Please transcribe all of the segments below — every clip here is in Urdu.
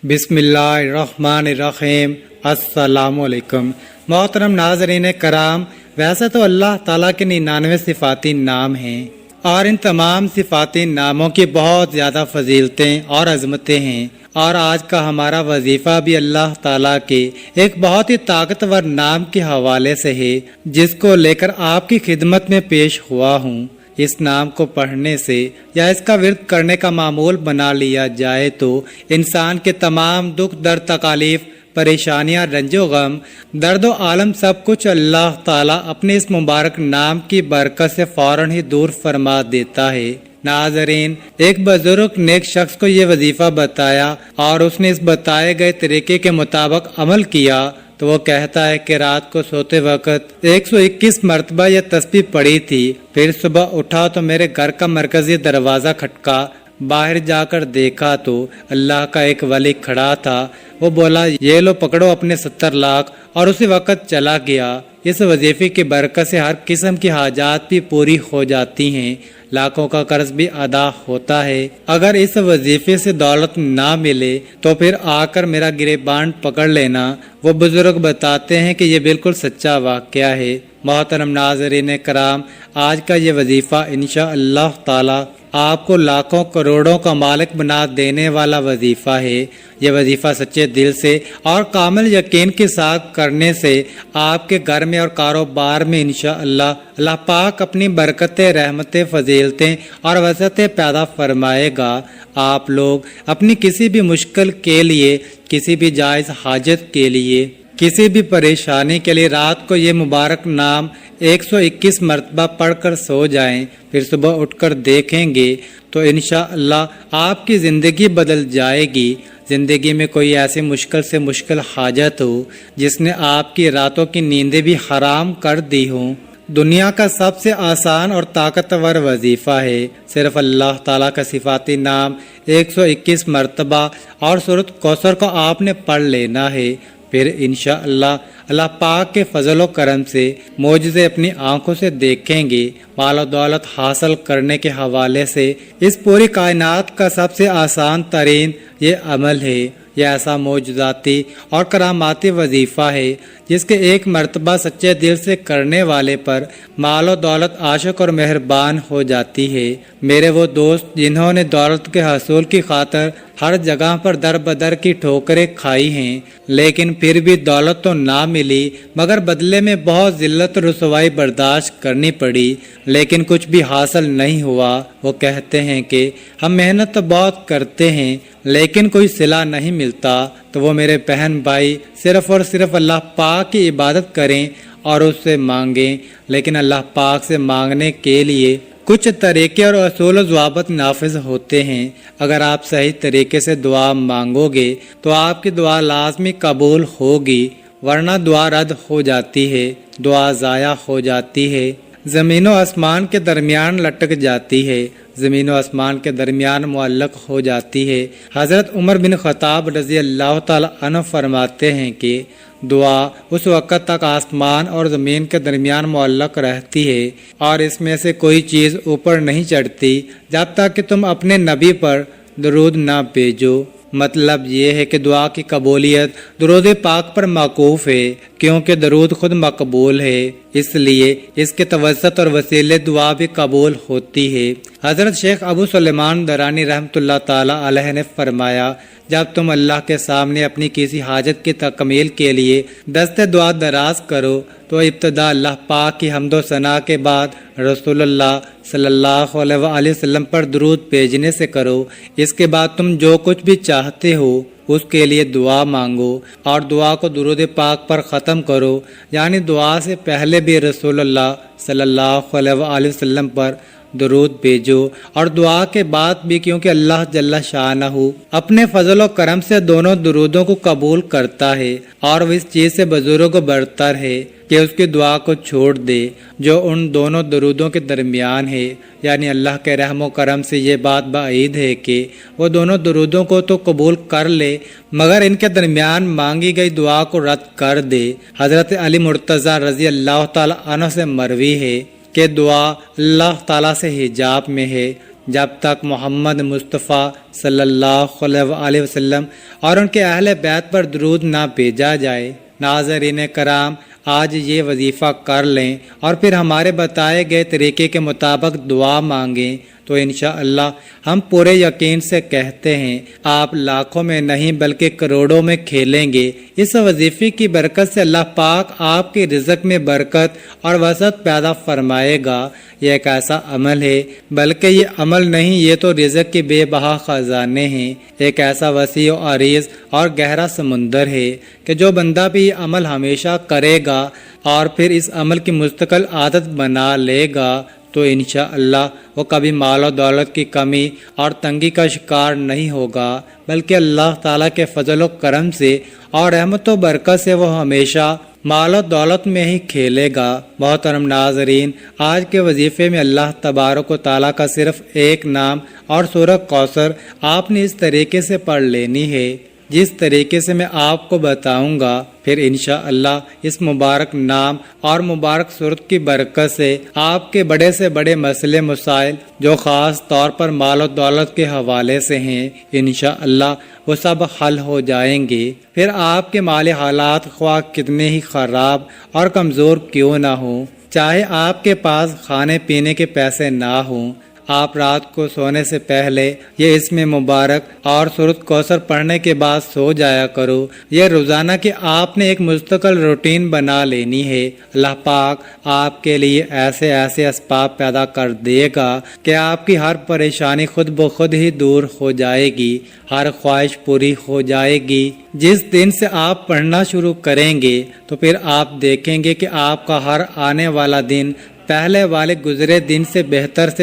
بسم اللہ الرحمن الرحیم۔ السلام علیکم محترم ناظرین کرام، ویسے تو اللہ تعالیٰ کے 99 صفاتی نام ہیں اور ان تمام صفاتی ناموں کی بہت زیادہ فضیلتیں اور عظمتیں ہیں، اور آج کا ہمارا وظیفہ بھی اللہ تعالیٰ کے ایک بہت ہی طاقتور نام کے حوالے سے ہے، جس کو لے کر آپ کی خدمت میں پیش ہوا ہوں۔ اس نام کو پڑھنے سے یا اس کا ورد کرنے کا معمول بنا لیا جائے تو انسان کے تمام دکھ درد تکالیف پریشانیاں رنج و غم درد و عالم سب کچھ اللہ تعالیٰ اپنے اس مبارک نام کی برکت سے فوراً ہی دور فرما دیتا ہے۔ ناظرین، ایک بزرگ نیک شخص کو یہ وظیفہ بتایا اور اس نے اس بتائے گئے طریقے کے مطابق عمل کیا تو وہ کہتا ہے کہ رات کو سوتے وقت 121 مرتبہ یہ تسبیح پڑھی تھی، پھر صبح اٹھا تو میرے گھر کا مرکزی دروازہ کھٹکا، باہر جا کر دیکھا تو اللہ کا ایک ولی کھڑا تھا۔ وہ بولا، یہ لو پکڑو اپنے 70 لاکھ، اور اسی وقت چلا گیا۔ اس وظیفے کی برکت سے ہر قسم کی حاجات بھی پوری ہو جاتی ہیں، لاکھوں کا قرض بھی ادا ہوتا ہے۔ اگر اس وظیفے سے دولت نہ ملے تو پھر آ کر میرا گریبان پکڑ لینا۔ وہ بزرگ بتاتے ہیں کہ یہ بالکل سچا واقعہ ہے۔ محترم ناظرین کرام، آج کا یہ وظیفہ انشاءاللہ تعالی آپ کو لاکھوں کروڑوں کا مالک بنا دینے والا وظیفہ ہے۔ یہ وظیفہ سچے دل سے اور کامل یقین کے ساتھ کرنے سے آپ کے گھر میں اور کاروبار میں انشاءاللہ اللہ پاک اپنی برکتیں، رحمتیں، فضیلتیں اور وسعتیں پیدا فرمائے گا۔ آپ لوگ اپنی کسی بھی مشکل کے لیے، کسی بھی جائز حاجت کے لیے، کسی بھی پریشانی کے لیے رات کو یہ مبارک نام 121 مرتبہ پڑھ کر سو جائیں، پھر صبح اٹھ کر دیکھیں گے تو انشاءاللہ آپ کی زندگی بدل جائے گی۔ زندگی میں کوئی ایسی مشکل سے مشکل حاجت ہو جس نے آپ کی راتوں کی نیندیں بھی حرام کر دی ہوں، دنیا کا سب سے آسان اور طاقتور وظیفہ ہے۔ صرف اللہ تعالیٰ کا صفاتی نام 121 مرتبہ اور سورۃ کوثر کو آپ نے پڑھ لینا ہے، پھر انشاءاللہ اللہ پاک کے فضل و کرم سے معجزے اپنی آنکھوں سے دیکھیں گے۔ مال و دولت حاصل کرنے کے حوالے سے اس پوری کائنات کا سب سے آسان ترین یہ عمل ہے۔ یہ ایسا معجزاتی اور کراماتی وظیفہ ہے جس کے ایک مرتبہ سچے دل سے کرنے والے پر مال و دولت عاشق اور مہربان ہو جاتی ہے۔ میرے وہ دوست جنہوں نے دولت کے حصول کی خاطر ہر جگہ پر در بدر کی ٹھوکریں کھائی ہیں، لیکن پھر بھی دولت تو نہ ملی مگر بدلے میں بہت ذلت اور رسوائی برداشت کرنی پڑی، لیکن کچھ بھی حاصل نہیں ہوا۔ وہ کہتے ہیں کہ ہم محنت تو بہت کرتے ہیں لیکن کوئی صلہ نہیں ملتا۔ تو وہ میرے بہن بھائی صرف اور صرف اللہ پاک کی عبادت کریں اور اس سے مانگیں، لیکن اللہ پاک سے مانگنے کے لیے کچھ طریقے اور اصول و ضوابط نافذ ہوتے ہیں۔ اگر آپ صحیح طریقے سے دعا مانگو گے تو آپ کی دعا لازمی قبول ہوگی، ورنہ دعا رد ہو جاتی ہے، دعا ضائع ہو جاتی ہے، زمین و آسمان کے درمیان لٹک جاتی ہے، زمین و آسمان کے درمیان معلق ہو جاتی ہے۔ حضرت عمر بن خطاب رضی اللہ تعالی عنہ فرماتے ہیں کہ دعا اس وقت تک آسمان اور زمین کے درمیان معلق رہتی ہے اور اس میں سے کوئی چیز اوپر نہیں چڑھتی جب تک کہ تم اپنے نبی پر درود نہ بھیجو۔ مطلب یہ ہے کہ دعا کی قبولیت درود پاک پر موقوف ہے، کیونکہ درود خود مقبول ہے، اس لیے اس کے توسط اور وسیلے دعا بھی قبول ہوتی ہے۔ حضرت شیخ ابو سلیمان درانی رحمۃ اللہ تعالی علیہ نے فرمایا، جب تم اللہ کے سامنے اپنی کسی حاجت کی تکمیل کے لیے دست دعا دراز کرو تو ابتدا اللہ پاک کی حمد و ثنا کے بعد رسول اللہ صلی اللہ علیہ وآلہ وسلم پر درود بھیجنے سے کرو۔ اس کے بعد تم جو کچھ بھی چاہتے ہو اس کے لیے دعا مانگو اور دعا کو درود پاک پر ختم کرو، یعنی دعا سے پہلے بھی رسول اللہ صلی اللہ علیہ وآلہ وسلم پر درود بھیجو اور دعا کے بعد بھی، کیونکہ اللہ جل شانہ اپنے فضل و کرم سے دونوں درودوں کو قبول کرتا ہے اور وہ اس چیز سے بزرگ و برتر ہے کہ اس کی دعا کو چھوڑ دے جو ان دونوں درودوں کے درمیان ہے۔ یعنی اللہ کے رحم و کرم سے یہ بات بعید ہے کہ وہ دونوں درودوں کو تو قبول کر لے مگر ان کے درمیان مانگی گئی دعا کو رد کر دے۔ حضرت علی مرتضیٰ رضی اللہ تعالی عنہ سے مروی ہے کہ دعا اللہ تعالیٰ سے حجاب میں ہے، جب تک محمد مصطفیٰ صلی اللہ علیہ وسلم اور ان کے اہل بیت پر درود نہ بھیجا جائے۔ ناظرین کرام، آج یہ وظیفہ کر لیں اور پھر ہمارے بتائے گئے طریقے کے مطابق دعا مانگیں تو انشاءاللہ ہم پورے یقین سے کہتے ہیں آپ لاکھوں میں نہیں بلکہ کروڑوں میں کھیلیں گے۔ اس وظیفے کی برکت سے اللہ پاک آپ کے رزق میں برکت اور وسعت پیدا فرمائے گا۔ یہ ایک ایسا عمل ہے، بلکہ یہ عمل نہیں، یہ تو رزق کے بے بہا خزانے ہیں، ایک ایسا وسیع و عریض اور گہرا سمندر ہے کہ جو بندہ بھی یہ عمل ہمیشہ کرے گا اور پھر اس عمل کی مستقل عادت بنا لے گا تو انشاءاللہ وہ کبھی مال و دولت کی کمی اور تنگی کا شکار نہیں ہوگا، بلکہ اللہ تعالیٰ کے فضل و کرم سے اور رحمت و برکت سے وہ ہمیشہ مال و دولت میں ہی کھیلے گا۔ محترم ناظرین، آج کے وظیفے میں اللہ تبارک و تعالیٰ کا صرف ایک نام اور سورہ کوثر آپ نے اس طریقے سے پڑھ لینی ہے جس طریقے سے میں آپ کو بتاؤں گا۔ پھر انشاءاللہ اس مبارک نام اور مبارک صورت کی برکت سے آپ کے بڑے سے بڑے مسئلے مسائل جو خاص طور پر مال و دولت کے حوالے سے ہیں انشاءاللہ وہ سب حل ہو جائیں گے۔ پھر آپ کے مالی حالات خواہ کتنے ہی خراب اور کمزور کیوں نہ ہوں، چاہے آپ کے پاس کھانے پینے کے پیسے نہ ہوں، آپ رات کو سونے سے پہلے یہ اسم مبارک اور سورۃ کوثر پڑھنے کے بعد سو جایا کرو۔ یہ روزانہ کہ آپ نے ایک مستقل روٹین بنا لینی ہے۔ اللہ پاک آپ کے لیے ایسے ایسے اسباب پیدا کر دے گا کہ آپ کی ہر پریشانی خود بخود ہی دور ہو جائے گی، ہر خواہش پوری ہو جائے گی۔ جس دن سے آپ پڑھنا شروع کریں گے تو پھر آپ دیکھیں گے کہ آپ کا ہر آنے والا دن پہلے والے گزرے دن سے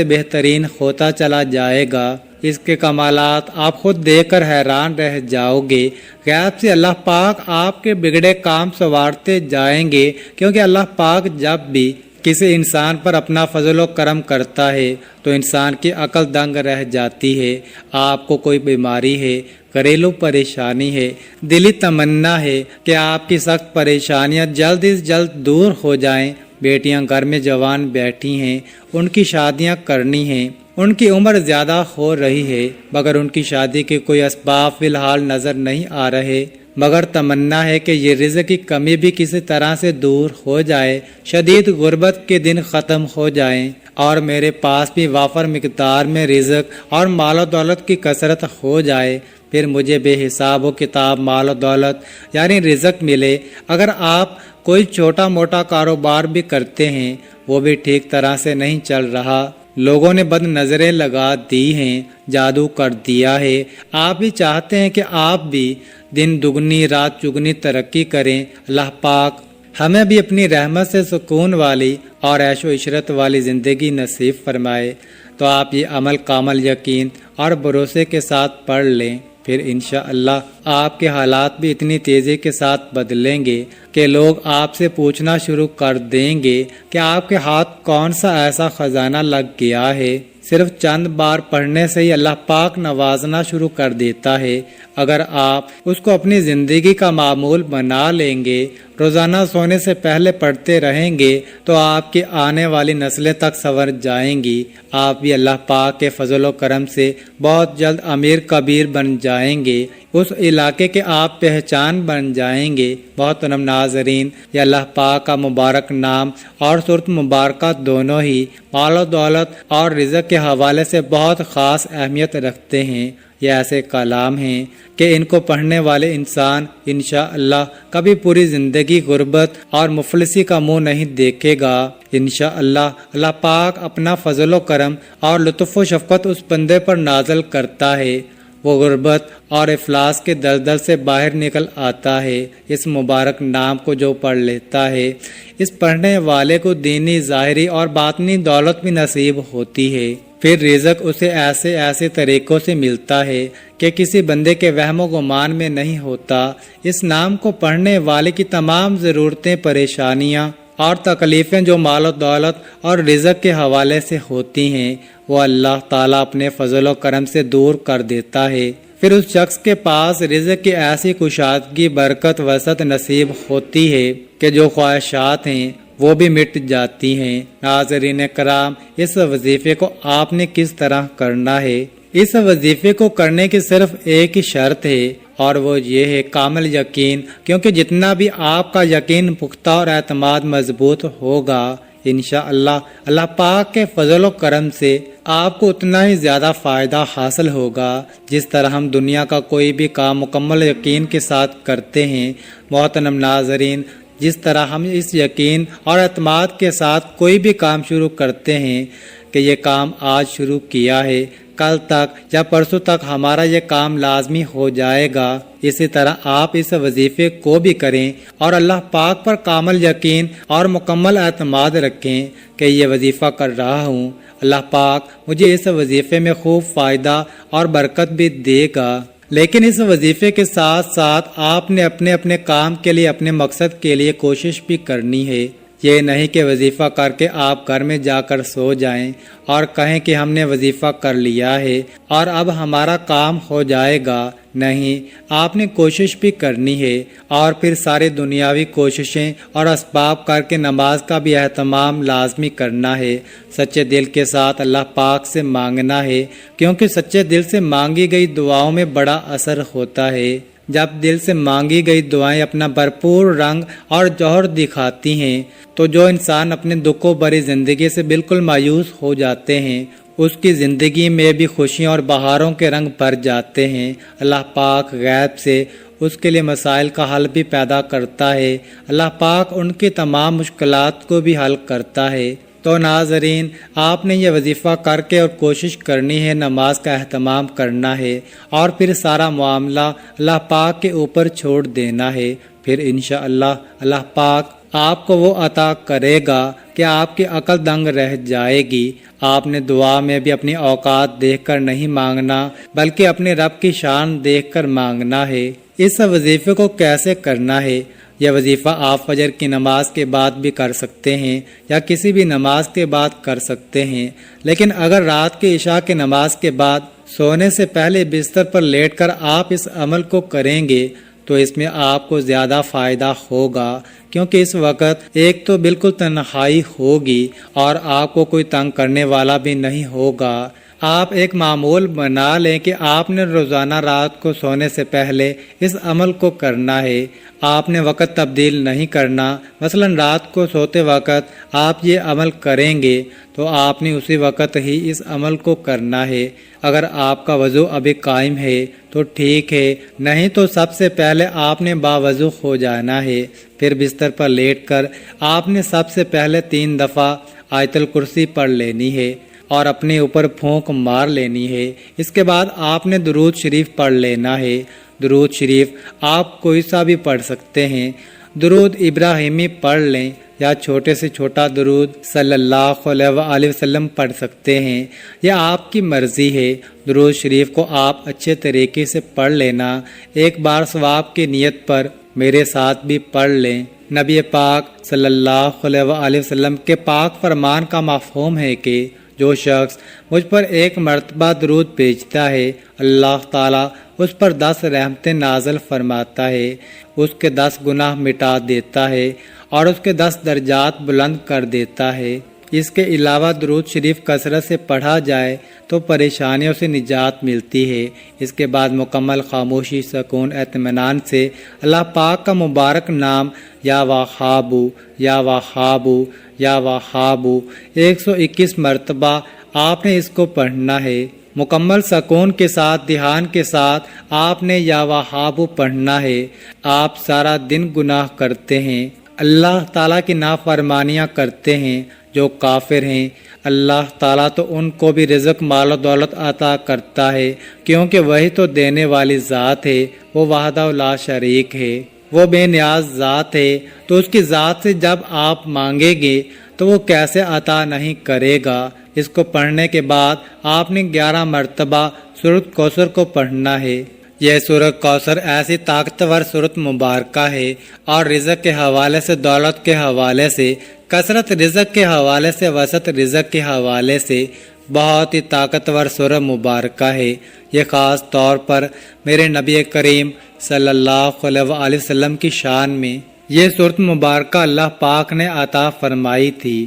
بہترین ہوتا چلا جائے گا۔ اس کے کمالات آپ خود دیکھ کر حیران رہ جاؤ گے۔ غیب سے اللہ پاک آپ کے بگڑے کام سنوارتے جائیں گے، کیونکہ اللہ پاک جب بھی کسی انسان پر اپنا فضل و کرم کرتا ہے تو انسان کی عقل دنگ رہ جاتی ہے۔ آپ کو کوئی بیماری ہے، گھریلو پریشانی ہے، دلی تمنا ہے کہ آپ کی سخت پریشانیاں جلد از جلد دور ہو جائیں۔ بیٹیاں گھر میں جوان بیٹھی ہیں، ان کی شادیاں کرنی ہیں، ان کی عمر زیادہ ہو رہی ہے مگر ان کی شادی کے کوئی اسباب فی الحال نظر نہیں آ رہے، مگر تمنا ہے کہ یہ رزق کی کمی بھی کسی طرح سے دور ہو جائے، شدید غربت کے دن ختم ہو جائیں اور میرے پاس بھی وافر مقدار میں رزق اور مال و دولت کی کثرت ہو جائے، پھر مجھے بے حساب و کتاب مال و دولت یعنی رزق ملے۔ اگر آپ کوئی چھوٹا موٹا کاروبار بھی کرتے ہیں وہ بھی ٹھیک طرح سے نہیں چل رہا، لوگوں نے بد نظریں لگا دی ہیں، جادو کر دیا ہے، آپ بھی چاہتے ہیں کہ آپ بھی دن دگنی رات چگنی ترقی کریں، اللہ پاک ہمیں بھی اپنی رحمت سے سکون والی اور عیش و عشرت والی زندگی نصیب فرمائے۔ تو آپ یہ عمل کامل یقین اور بھروسے کے ساتھ پڑھ لیں، پھر انشاءاللہ آپ کے حالات بھی اتنی تیزی کے ساتھ بدلیں گے کہ لوگ آپ سے پوچھنا شروع کر دیں گے کہ آپ کے ہاتھ کون سا ایسا خزانہ لگ گیا ہے۔ صرف چند بار پڑھنے سے ہی اللہ پاک نوازنا شروع کر دیتا ہے۔ اگر آپ اس کو اپنی زندگی کا معمول بنا لیں گے، روزانہ سونے سے پہلے پڑھتے رہیں گے تو آپ کی آنے والی نسلیں تک سنور جائیں گی۔ آپ بھی اللہ پاک کے فضل و کرم سے بہت جلد امیر کبیر بن جائیں گے، اس علاقے کے آپ پہچان بن جائیں گے۔ محترم ناظرین، یہ اللہ پاک کا مبارک نام اور صورت مبارکہ دونوں ہی مال و دولت اور رزق کے حوالے سے بہت خاص اہمیت رکھتے ہیں۔ یہ ایسے کلام ہیں کہ ان کو پڑھنے والے انسان انشاءاللہ کبھی پوری زندگی غربت اور مفلسی کا منہ نہیں دیکھے گا۔ انشاءاللہ اللہ پاک اپنا فضل و کرم اور لطف و شفقت اس بندے پر نازل کرتا ہے، وہ غربت اور افلاس کے دلدل سے باہر نکل آتا ہے۔ اس مبارک نام کو جو پڑھ لیتا ہے، اس پڑھنے والے کو دینی ظاہری اور باطنی دولت بھی نصیب ہوتی ہے۔ پھر رزق اسے ایسے ایسے طریقوں سے ملتا ہے کہ کسی بندے کے وہم و گمان میں نہیں ہوتا۔ اس نام کو پڑھنے والے کی تمام ضرورتیں، پریشانیاں اور تکلیفیں جو مال و دولت اور رزق کے حوالے سے ہوتی ہیں وہ اللہ تعالیٰ اپنے فضل و کرم سے دور کر دیتا ہے۔ پھر اس شخص کے پاس رزق کی ایسی کشادگی، برکت، وسعت نصیب ہوتی ہے کہ جو خواہشات ہیں وہ بھی مٹ جاتی ہیں۔ ناظرین کرام، اس وظیفے کو آپ نے کس طرح کرنا ہے؟ اس وظیفے کو کرنے کی صرف ایک ہی شرط ہے، اور وہ یہ ہے کامل یقین، کیونکہ جتنا بھی آپ کا یقین پختہ اور اعتماد مضبوط ہوگا، انشاءاللہ اللہ پاک کے فضل و کرم سے آپ کو اتنا ہی زیادہ فائدہ حاصل ہوگا۔ جس طرح ہم دنیا کا کوئی بھی کام مکمل یقین کے ساتھ کرتے ہیں، محترم ناظرین، جس طرح ہم اس یقین اور اعتماد کے ساتھ کوئی بھی کام شروع کرتے ہیں کہ یہ کام آج شروع کیا ہے، کل تک یا پرسوں تک ہمارا یہ کام لازمی ہو جائے گا، اسی طرح آپ اس وظیفے کو بھی کریں اور اللہ پاک پر کامل یقین اور مکمل اعتماد رکھیں کہ یہ وظیفہ کر رہا ہوں، اللہ پاک مجھے اس وظیفے میں خوب فائدہ اور برکت بھی دے گا۔ لیکن اس وظیفے کے ساتھ ساتھ آپ نے اپنے اپنے کام کے لیے، اپنے مقصد کے لیے کوشش بھی کرنی ہے۔ یہ نہیں کہ وظیفہ کر کے آپ گھر میں جا کر سو جائیں اور کہیں کہ ہم نے وظیفہ کر لیا ہے اور اب ہمارا کام ہو جائے گا۔ نہیں، آپ نے کوشش بھی کرنی ہے اور پھر سارے دنیاوی کوششیں اور اسباب کر کے نماز کا بھی اہتمام لازمی کرنا ہے۔ سچے دل کے ساتھ اللہ پاک سے مانگنا ہے، کیونکہ سچے دل سے مانگی گئی دعاؤں میں بڑا اثر ہوتا ہے۔ جب دل سے مانگی گئی دعائیں اپنا بھرپور رنگ اور جوہر دکھاتی ہیں تو جو انسان اپنے دکھوں بھری زندگی سے بالکل مایوس ہو جاتے ہیں، اس کی زندگی میں بھی خوشیوں اور بہاروں کے رنگ بھر جاتے ہیں۔ اللہ پاک غیب سے اس کے لیے مسائل کا حل بھی پیدا کرتا ہے۔ اللہ پاک ان کی تمام مشکلات کو بھی حل کرتا ہے۔ تو ناظرین، آپ نے یہ وظیفہ کر کے اور کوشش کرنی ہے، نماز کا اہتمام کرنا ہے اور پھر سارا معاملہ اللہ پاک کے اوپر چھوڑ دینا ہے۔ پھر انشاءاللہ اللہ پاک آپ کو وہ عطا کرے گا کہ آپ کی عقل دنگ رہ جائے گی۔ آپ نے دعا میں بھی اپنی اوقات دیکھ کر نہیں مانگنا، بلکہ اپنے رب کی شان دیکھ کر مانگنا ہے۔ اس وظیفے کو کیسے کرنا ہے؟ یہ وظیفہ آپ فجر کی نماز کے بعد بھی کر سکتے ہیں یا کسی بھی نماز کے بعد کر سکتے ہیں، لیکن اگر رات کی عشاء کی نماز کے بعد سونے سے پہلے بستر پر لیٹ کر آپ اس عمل کو کریں گے تو اس میں آپ کو زیادہ فائدہ ہوگا، کیونکہ اس وقت ایک تو بالکل تنہائی ہوگی اور آپ کو کوئی تنگ کرنے والا بھی نہیں ہوگا۔ آپ ایک معمول بنا لیں کہ آپ نے روزانہ رات کو سونے سے پہلے اس عمل کو کرنا ہے۔ آپ نے وقت تبدیل نہیں کرنا، مثلا رات کو سوتے وقت آپ یہ عمل کریں گے تو آپ نے اسی وقت ہی اس عمل کو کرنا ہے۔ اگر آپ کا وضو ابھی قائم ہے تو ٹھیک ہے، نہیں تو سب سے پہلے آپ نے باوضو ہو جانا ہے۔ پھر بستر پر لیٹ کر آپ نے سب سے پہلے 3 دفعہ آیت الکرسی پڑھ لینی ہے اور اپنے اوپر پھونک مار لینی ہے۔ اس کے بعد آپ نے درود شریف پڑھ لینا ہے۔ درود شریف آپ کوئی سا بھی پڑھ سکتے ہیں۔ درود ابراہیمی پڑھ لیں یا چھوٹے سے چھوٹا درود صلی اللہ علیہ وآلہ وسلم پڑھ سکتے ہیں، یہ آپ کی مرضی ہے۔ درود شریف کو آپ اچھے طریقے سے پڑھ لینا، ایک بار ثواب کی نیت پر میرے ساتھ بھی پڑھ لیں۔ نبی پاک صلی اللہ علیہ وآلہ وسلم کے پاک فرمان کا مفہوم ہے کہ جو شخص مجھ پر 1 مرتبہ درود بھیجتا ہے، اللہ تعالیٰ اس پر 10 رحمتیں نازل فرماتا ہے، اس کے 10 گناہ مٹا دیتا ہے اور اس کے 10 درجات بلند کر دیتا ہے۔ اس کے علاوہ درود شریف کثرت سے پڑھا جائے تو پریشانیوں سے نجات ملتی ہے۔ اس کے بعد مکمل خاموشی، سکون، اطمینان سے اللہ پاک کا مبارک نام یا وہابو یا وہابو یا وہابو 121 مرتبہ آپ نے اس کو پڑھنا ہے۔ مکمل سکون کے ساتھ، دھیان کے ساتھ آپ نے یا وہابو پڑھنا ہے۔ آپ سارا دن گناہ کرتے ہیں، اللہ تعالیٰ کی نافرمانیاں کرتے ہیں، جو کافر ہیں اللہ تعالیٰ تو ان کو بھی رزق، مال و دولت عطا کرتا ہے، کیونکہ وہی تو دینے والی ذات ہے، وہ وحدہ لا شریک ہے، وہ بے نیاز ذات ہے۔ تو اس کی ذات سے جب آپ مانگیں گے تو وہ کیسے عطا نہیں کرے گا؟ اس کو پڑھنے کے بعد آپ نے 11 مرتبہ سورۃ کوثر کو پڑھنا ہے۔ یہ سورۃ کوثر ایسی طاقتور سورۃ مبارکہ ہے اور رزق کے حوالے سے، دولت کے حوالے سے، کثرت رزق کے حوالے سے، وسعت رزق کے حوالے سے بہت ہی طاقتور سورۃ مبارکہ ہے۔ یہ خاص طور پر میرے نبی کریم صلی اللہ علیہ وآلہ وسلم کی شان میں یہ صورت مبارکہ اللہ پاک نے عطا فرمائی تھی۔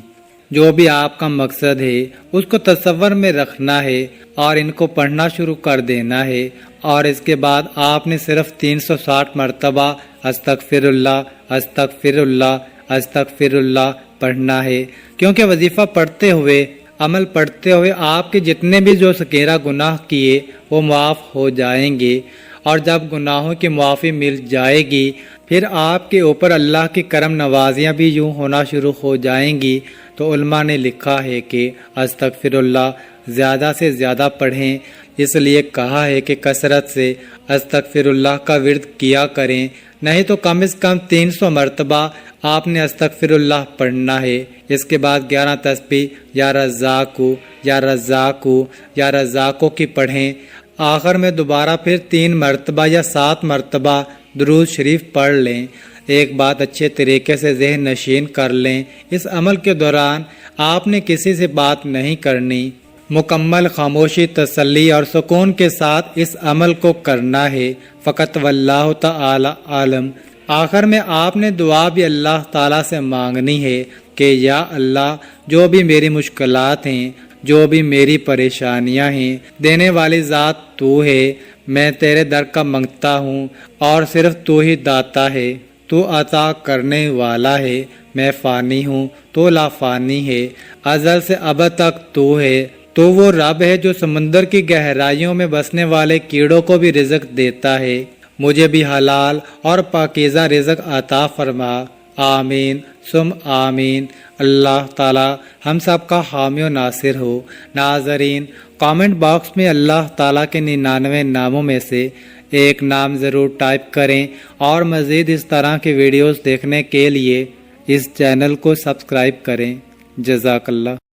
جو بھی آپ کا مقصد ہے اس کو تصور میں رکھنا ہے اور ان کو پڑھنا شروع کر دینا ہے، اور اس کے بعد آپ نے صرف 360 مرتبہ استغفر اللہ استغفر اللہ استغفر اللہ پڑھنا ہے، کیونکہ وظیفہ پڑھتے ہوئے، عمل پڑھتے ہوئے آپ کے جتنے بھی جو سکیرہ گناہ کیے وہ معاف ہو جائیں گے، اور جب گناہوں کی معافی مل جائے گی پھر آپ کے اوپر اللہ کی کرم نوازیاں بھی یوں ہونا شروع ہو جائیں گی۔ تو علماء نے لکھا ہے کہ استغفر اللہ زیادہ سے زیادہ پڑھیں، اس لیے کہا ہے کہ کثرت سے استغفر اللہ کا ورد کیا کریں، نہیں تو کم از کم 300 مرتبہ آپ نے استغفر اللہ پڑھنا ہے۔ اس کے بعد 11 تسبیح یا رزاقو یا رزاقو یا رزاقو کی پڑھیں، آخر میں دوبارہ پھر 3 مرتبہ یا 7 مرتبہ درود شریف پڑھ لیں۔ ایک بات اچھے طریقے سے ذہن نشین کر لیں، اس عمل کے دوران آپ نے کسی سے بات نہیں کرنی، مکمل خاموشی، تسلی اور سکون کے ساتھ اس عمل کو کرنا ہے، فقط واللہ تعالی عالم۔ آخر میں آپ نے دعا بھی اللہ تعالیٰ سے مانگنی ہے کہ یا اللہ، جو بھی میری مشکلات ہیں، جو بھی میری پریشانیاں ہیں، دینے والی ذات تو ہے، میں تیرے در کا منگتا ہوں، اور صرف تو ہی داتا ہے، تو عطا کرنے والا ہے، میں فانی ہوں، تو لا فانی ہے، ازل سے ابد تک تو ہے، تو وہ رب ہے جو سمندر کی گہرائیوں میں بسنے والے کیڑوں کو بھی رزق دیتا ہے، مجھے بھی حلال اور پاکیزہ رزق عطا فرما، آمین ثم آمین۔ اللہ تعالی ہم سب کا حامی و ناصر ہو۔ ناظرین، کامنٹ باکس میں اللہ تعالیٰ کے 99 ناموں میں سے ایک نام ضرور ٹائپ کریں، اور مزید اس طرح کی ویڈیوز دیکھنے کے لیے اس چینل کو سبسکرائب کریں۔ جزاک اللہ۔